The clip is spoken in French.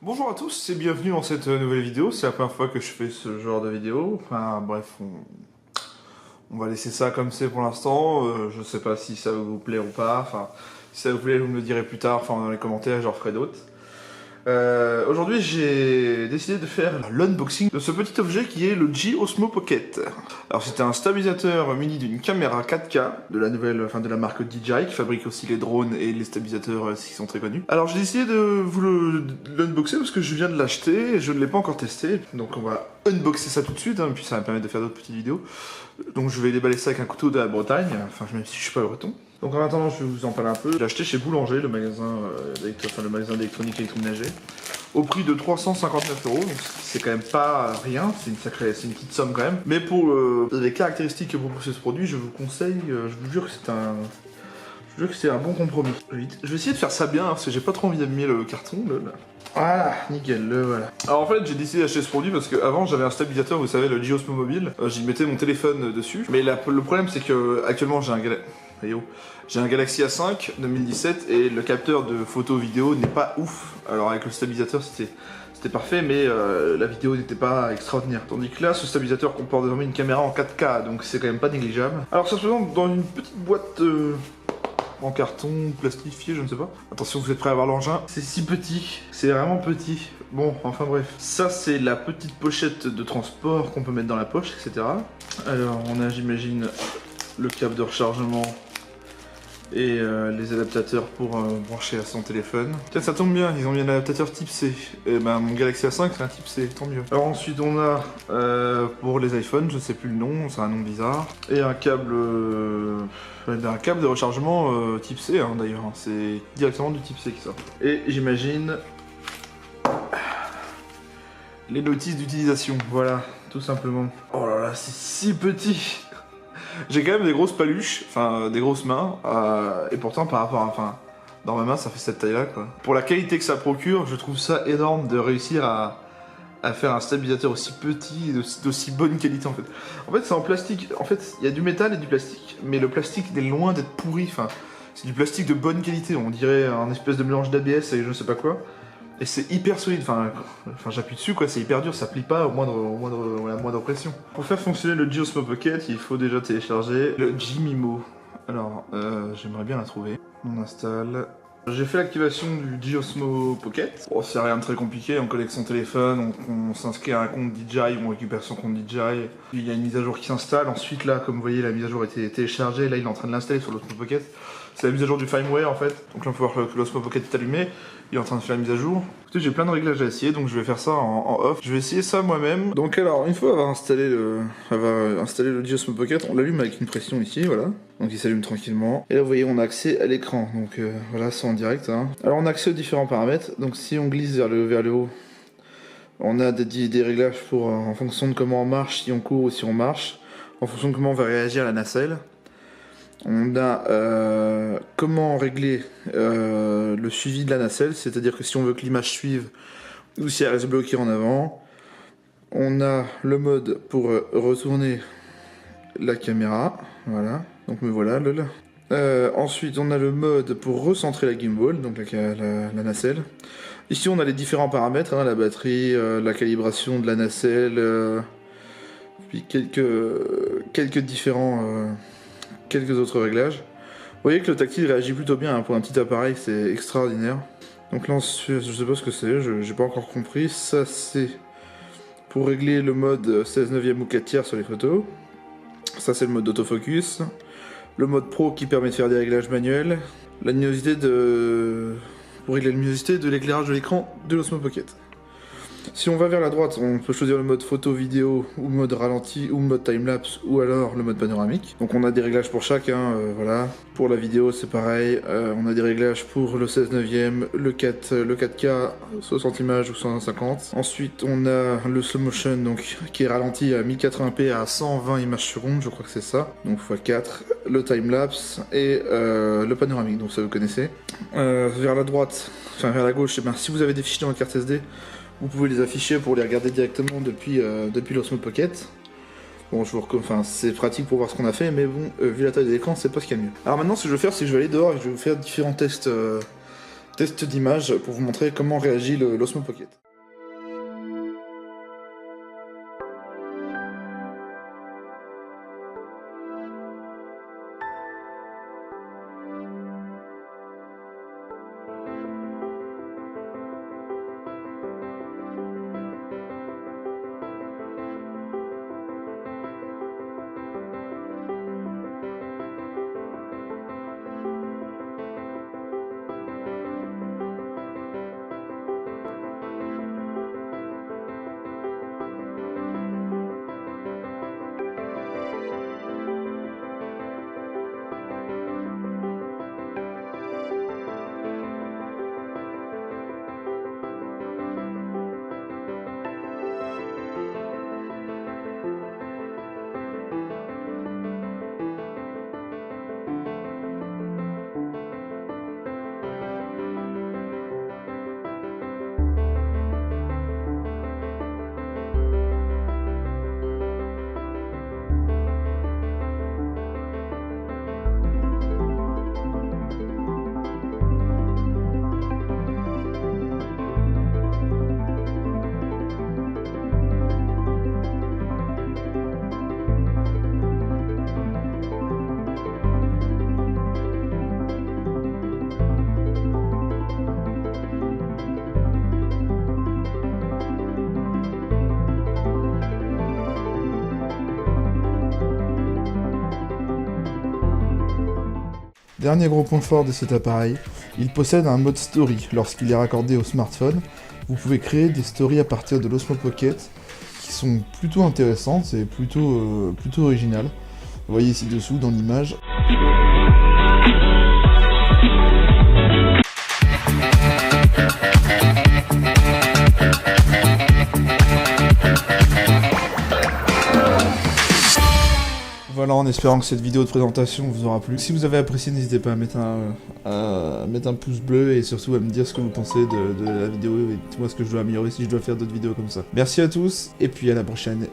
Bonjour à tous et bienvenue dans cette nouvelle vidéo. C'est la première fois que je fais ce genre de vidéo. Enfin bref, on va laisser ça comme c'est pour l'instant. Je sais pas si ça va vous plaire ou pas. Enfin, si ça vous plaît, vous me le direz plus tard. Enfin, dans les commentaires, j'en ferai d'autres. Aujourd'hui, j'ai décidé de faire l'unboxing de ce petit objet qui est le G-Osmo Pocket. Alors, c'était un stabilisateur muni d'une caméra 4K de la de la marque DJI qui fabrique aussi les drones et les stabilisateurs qui sont très connus. Alors, j'ai décidé de vous l'unboxer parce que je viens de l'acheter et je ne l'ai pas encore testé. Donc, on va unboxer ça tout de suite, puis ça va me permettre de faire d'autres petites vidéos. Donc, je vais déballer ça avec un couteau de la Bretagne, enfin, même si je suis pas breton. Donc en attendant, je vais vous en parler un peu. J'ai acheté chez Boulanger, le magasin d'électronique électroménager, au prix de 359 €. Donc c'est quand même pas rien, c'est une petite somme quand même. Mais pour les caractéristiques que propose ce produit, je vous conseille, je vous jure que c'est un bon compromis. Je vais essayer de faire ça bien, parce que j'ai pas trop envie d'abîmer le carton. Là. Voilà, nickel, le voilà. Alors en fait, j'ai décidé d'acheter ce produit parce qu'avant j'avais un stabilisateur, vous savez, le G-Osmo mobile. J'y mettais mon téléphone dessus. Mais le problème, c'est que actuellement j'ai un Galaxy A5 2017 et le capteur de photo vidéo n'est pas ouf. Alors avec le stabilisateur c'était parfait, mais la vidéo n'était pas extraordinaire. Tandis que là, ce stabilisateur comporte désormais une caméra en 4K, donc c'est quand même pas négligeable. Alors ça se présente dans une petite boîte en carton, plastifié, je ne sais pas. Attention, vous êtes prêts à voir l'engin. C'est si petit, c'est vraiment petit. Bon, enfin bref. Ça, c'est la petite pochette de transport qu'on peut mettre dans la poche, etc. Alors, on a, j'imagine, le câble de rechargement et les adaptateurs pour brancher à son téléphone. Tiens, ça tombe bien, ils ont mis un adaptateur type C. Et ben mon Galaxy A5 c'est un type C, tant mieux. Alors ensuite on a pour les iPhones, je sais plus le nom, c'est un nom bizarre. Et un câble de rechargement type C d'ailleurs, c'est directement du type C qui sort. Et j'imagine les notices d'utilisation, voilà, tout simplement. Oh là là, c'est si petit. J'ai quand même des grosses paluches, enfin des grosses mains, et pourtant par rapport à, dans ma main ça fait cette taille là quoi. Pour la qualité que ça procure, je trouve ça énorme de réussir à faire un stabilisateur aussi petit et d'aussi bonne qualité en fait. En fait c'est en plastique, en fait il y a du métal et du plastique, mais le plastique est loin d'être pourri, enfin c'est du plastique de bonne qualité, on dirait un espèce de mélange d'ABS et je sais pas quoi. Et c'est hyper solide, enfin j'appuie dessus quoi, c'est hyper dur, ça plie pas à la moindre pression. Pour faire fonctionner le G-Osmo Pocket, il faut déjà télécharger le G-Mimo. Alors, j'aimerais bien la trouver. On installe. J'ai fait l'activation du G-Osmo Pocket. Bon, c'est rien de très compliqué, on connecte son téléphone, on s'inscrit à un compte DJI, on récupère son compte DJI. Il y a une mise à jour qui s'installe, ensuite là, comme vous voyez, la mise à jour a été téléchargée, là il est en train de l'installer sur l'Osmo Pocket. C'est la mise à jour du firmware en fait. Donc là on peut voir que l'Osmo Pocket est allumé. Il est en train de faire la mise à jour. Écoutez, j'ai plein de réglages à essayer, donc je vais faire ça en off. Je vais essayer ça moi-même. Donc alors, une fois avoir installé le G-Osmo Pocket, on l'allume avec une pression ici, voilà. Donc il s'allume tranquillement. Et là vous voyez, on a accès à l'écran. Donc voilà, c'est en direct. Alors on a accès aux différents paramètres. Donc si on glisse vers le haut, on a des réglages pour en fonction de comment on marche, si on court ou si on marche, en fonction de comment on va réagir la nacelle. On a comment régler le suivi de la nacelle, c'est-à-dire que si on veut que l'image suive ou si elle reste bloquée en avant. On a le mode pour retourner la caméra, voilà, donc me voilà lol. Ensuite on a le mode pour recentrer la gimbal, donc la nacelle. Ici on a les différents paramètres, la batterie, la calibration de la nacelle, puis quelques autres réglages. Vous voyez que le tactile réagit plutôt bien pour un petit appareil, c'est extraordinaire. Donc là, je sais pas ce que c'est, j'ai pas encore compris. Ça, c'est pour régler le mode 16/9 ou 4/3 sur les photos. Ça, c'est le mode d'autofocus. Le mode pro qui permet de faire des réglages manuels. Pour régler la luminosité de l'éclairage de l'écran de l'Osmo Pocket. Si on va vers la droite, on peut choisir le mode photo vidéo ou le mode ralenti ou le mode timelapse ou alors le mode panoramique. Donc on a des réglages pour chacun, voilà. Pour la vidéo c'est pareil, on a des réglages pour le 16/9, le 4K, 60 images ou 150. Ensuite on a le slow motion donc, qui est ralenti à 1080p à 120 images sur seconde, je crois que c'est ça. Donc x4, le timelapse et le panoramique, donc ça vous connaissez. Vers la droite, enfin vers la gauche, si vous avez des fichiers dans la carte SD, vous pouvez les afficher pour les regarder directement depuis l'Osmo Pocket. Bon, c'est pratique pour voir ce qu'on a fait, mais bon, vu la taille de l'écran, c'est pas ce qu'il y a de mieux. Alors maintenant, ce que je vais faire, c'est que je vais aller dehors et je vais vous faire différents tests test d'image pour vous montrer comment réagit l'Osmo Pocket. Dernier gros point fort de cet appareil, il possède un mode story. Lorsqu'il est raccordé au smartphone, vous pouvez créer des stories à partir de l'Osmo Pocket qui sont plutôt intéressantes et plutôt originales. Vous voyez ici dessous dans l'image. Voilà, en espérant que cette vidéo de présentation vous aura plu. Si vous avez apprécié, n'hésitez pas à mettre un pouce bleu et surtout à me dire ce que vous pensez de la vidéo et dites-moi ce que je dois améliorer si je dois faire d'autres vidéos comme ça. Merci à tous et puis à la prochaine.